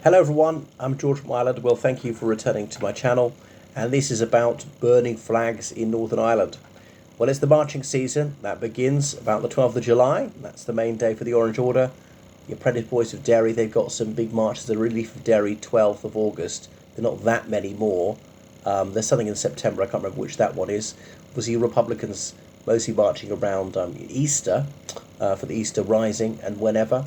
Hello everyone, I'm George from Ireland. Well, thank you for returning to my channel, and this is about burning flags in Northern Ireland. Well, it's the marching season that begins about the 12th of July. That's the main day for the Orange Order. The Apprentice Boys of Derry, they've got some big marches. The Relief of Derry, 12th of August. There are not that many more. There's something in September, I can't remember which that one is. Obviously, Republicans mostly marching around Easter, for the Easter Rising and whenever.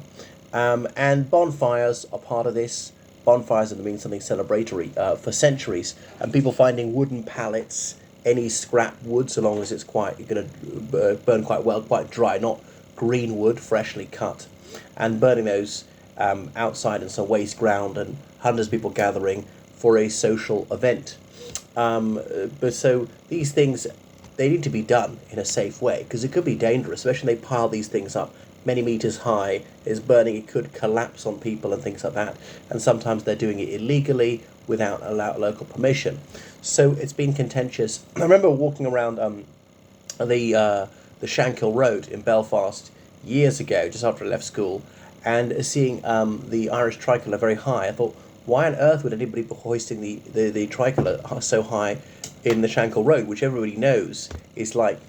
And bonfires are part of this. Bonfires have been something celebratory for centuries, and people finding wooden pallets, any scrap wood, so long as it's quite going to burn quite well, quite dry, not green wood, freshly cut, and burning those outside in some waste ground, and hundreds of people gathering for a social event. But so these things, they need to be done in a safe way because it could be dangerous, especially when they pile these things up many meters high. Is burning, it could collapse on people and things like that. And sometimes they're doing it illegally without local permission. So it's been contentious. I remember walking around the Shankill Road in Belfast years ago, just after I left school, and seeing the Irish tricolour very high. I thought, why on earth would anybody be hoisting the tricolour so high in the Shankill Road, which everybody knows is like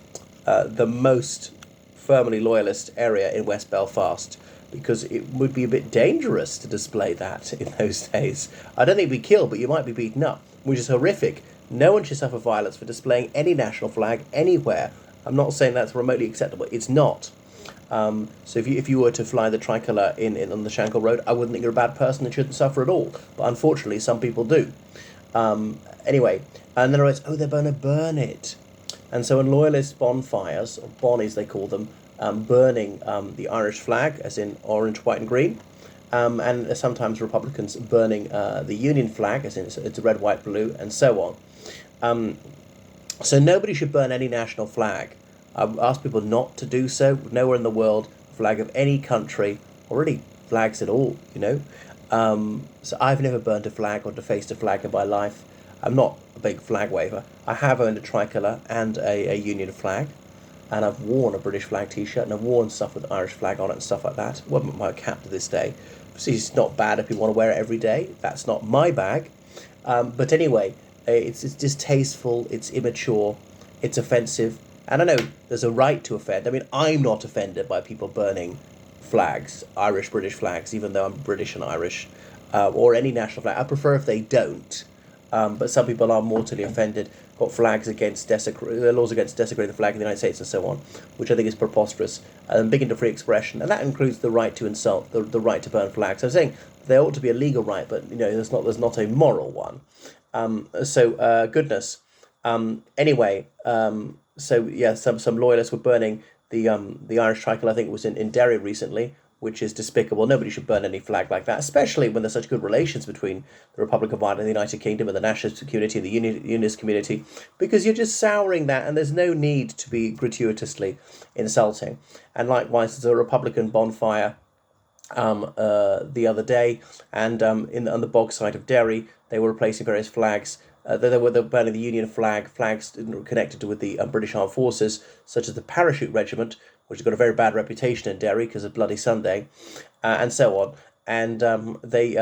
the most firmly loyalist area in West Belfast, because it would be a bit dangerous to display that in those days. I don't think you'd be killed, but you might be beaten up, which is horrific. No one should suffer violence for displaying any national flag anywhere. I'm not saying that's remotely acceptable. It's not. So if you were to fly the tricolour in on the Shankill Road, I wouldn't think you're a bad person and shouldn't suffer at all. But unfortunately, some people do. Anyway, and then I went, oh, they're going to burn it. And so in loyalist bonfires, or bonnies they call them, burning the Irish flag, as in orange, white and green, and sometimes Republicans burning the Union flag, as in it's red, white, blue, and so on. So nobody should burn any national flag. I've asked people not to do so. Nowhere in the world, flag of any country, or really flags at all, So I've never burned a flag or defaced a flag in my life. I'm not a big flag waver. I have owned a tricolour and a Union flag, and I've worn a British flag t-shirt, and I've worn stuff with the Irish flag on it and stuff like that. It wasn't my cap to this day. See, it's not bad if you want to wear it every day. That's not my bag. But anyway, it's distasteful, it's immature, it's offensive, and I know there's a right to offend. I mean, I'm not offended by people burning flags, Irish, British flags, even though I'm British and Irish, or any national flag. I prefer if they don't. But some people are mortally offended, got flags against laws against desecrating the flag of the United States and so on, which I think is preposterous, and big into free expression, and that includes the right to insult, the right to burn flags. So I'm saying there ought to be a legal right, but there's not a moral one. Goodness. Anyway, so yeah, some loyalists were burning the Irish tricolour. I think it was in Derry recently, which is despicable. Nobody should burn any flag like that, especially when there's such good relations between the Republic of Ireland and the United Kingdom and the nationalist community and the unionist community, because you're just souring that, and there's no need to be gratuitously insulting. And likewise, there's a Republican bonfire the other day, and on the bog side of Derry, they were replacing various flags. They were burning the Union flag, flags connected with the British Armed Forces, such as the Parachute Regiment, which has got a very bad reputation in Derry because of Bloody Sunday, and so on. And they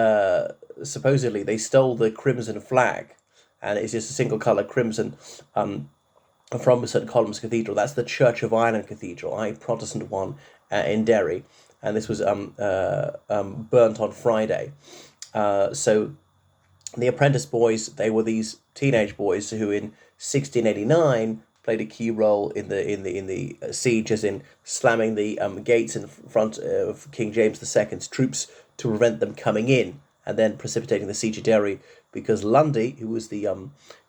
supposedly they stole the crimson flag, and it's just a single colour crimson. From St Columb's Cathedral. That's the Church of Ireland Cathedral, a Protestant one in Derry, and this was burnt on Friday. So the Apprentice Boys, they were these teenage boys who in 1689 played a key role in the siege, as in slamming the gates in front of King James II's troops to prevent them coming in, and then precipitating the siege of Derry, because Lundy, who was the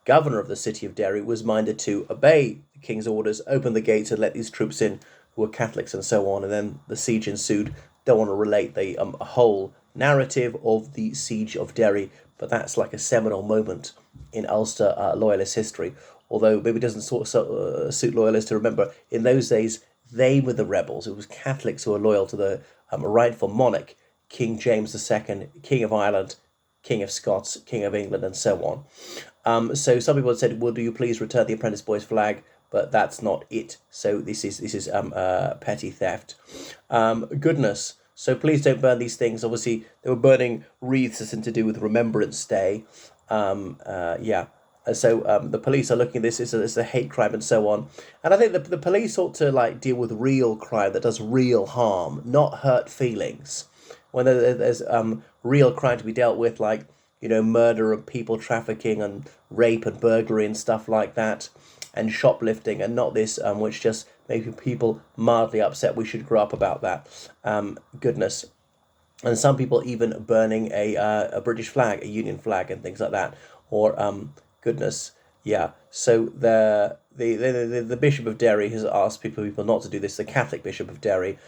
governor of the city of Derry, was minded to obey the king's orders, open the gates and let these troops in who were Catholics and so on, and then the siege ensued. Don't want to relate the whole narrative of the siege of Derry, but that's like a seminal moment in Ulster loyalist history. Although maybe it doesn't suit loyalists to remember, in those days they were the rebels. It was Catholics who were loyal to the rightful monarch, King James II, King of Ireland, King of Scots, King of England, and so on. So some people have said, "Will do you please return the Apprentice Boys flag?" But that's not it. So this is petty theft. Goodness. So please don't burn these things. Obviously, they were burning wreaths as in to do with Remembrance Day. Yeah. So the police are looking at this as a hate crime and so on. And I think the police ought to like deal with real crime that does real harm, not hurt feelings. When there's real crime to be dealt with, like murder and people trafficking and rape and burglary and stuff like that, and shoplifting, and not this which just makes people mildly upset. We should grow up about that. Goodness. And some people even burning a British flag, a Union flag, and things like that, or goodness, yeah. So the Bishop of Derry has asked people not to do this. The Catholic Bishop of Derry,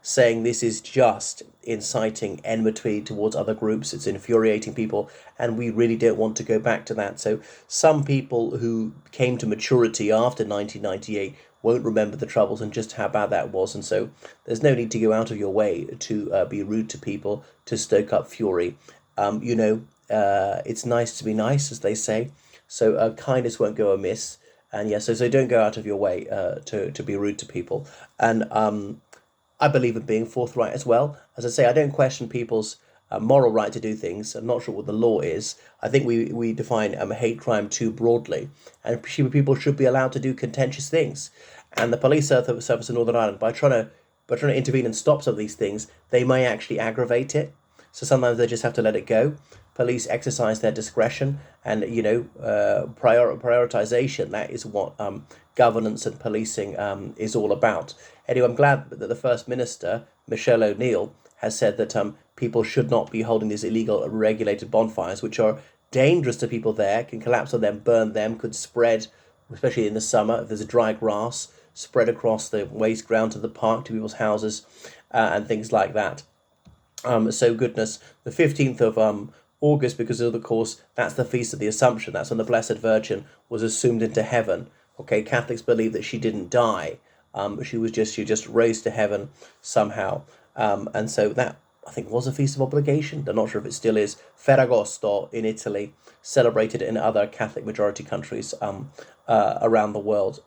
saying this is just inciting enmity towards other groups. It's infuriating people, and we really don't want to go back to that. So some people who came to maturity after 1998 won't remember the troubles and just how bad that was. And so there's no need to go out of your way to be rude to people, to stoke up fury. It's nice to be nice, as they say. So kindness won't go amiss. And yeah, so don't go out of your way to be rude to people. And I believe in being forthright as well. As I say, I don't question people's moral right to do things. I'm not sure what the law is. I think we define hate crime too broadly, and people should be allowed to do contentious things. And the police service in Northern Ireland, by trying to intervene and stop some of these things, they may actually aggravate it. So sometimes they just have to let it go. Police exercise their discretion, and prioritization. That is what governance and policing is all about. Anyway, I'm glad that the First Minister, Michelle O'Neill, has said that people should not be holding these illegal regulated bonfires, which are dangerous to people there, can collapse on them, burn them, could spread, especially in the summer, if there's a dry grass, spread across the waste ground to the park, to people's houses, and things like that. So goodness, the 15th of August, because of course that's the Feast of the Assumption. That's when the Blessed Virgin was assumed into heaven. Okay, Catholics believe that she didn't die. She just raised to heaven somehow. And so that, I think, was a feast of obligation. I'm not sure if it still is. Ferragosto in Italy, celebrated in other Catholic majority countries around the world.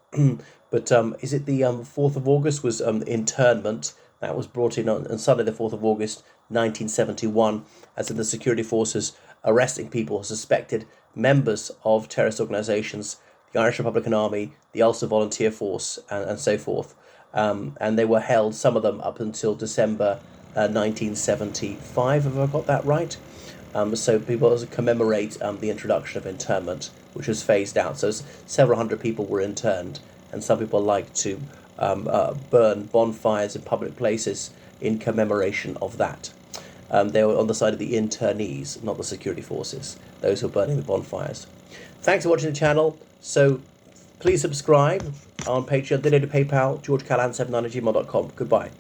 But is it the 4th of August was internment? That was brought in on Sunday the 4th of August 1971, as in the security forces arresting people suspected members of terrorist organisations, the Irish Republican Army, the Ulster Volunteer Force, and so forth. And they were held, some of them, up until December 1975, have I got that right? So people also commemorate the introduction of internment, which was phased out. So several hundred people were interned, and some people like to burn bonfires in public places in commemoration of that. They were on the side of the internees, not the security forces, those who are burning the bonfires. Thanks for watching the channel. So please subscribe on Patreon, donate to PayPal, georgecallahan79@gmail.com. Goodbye.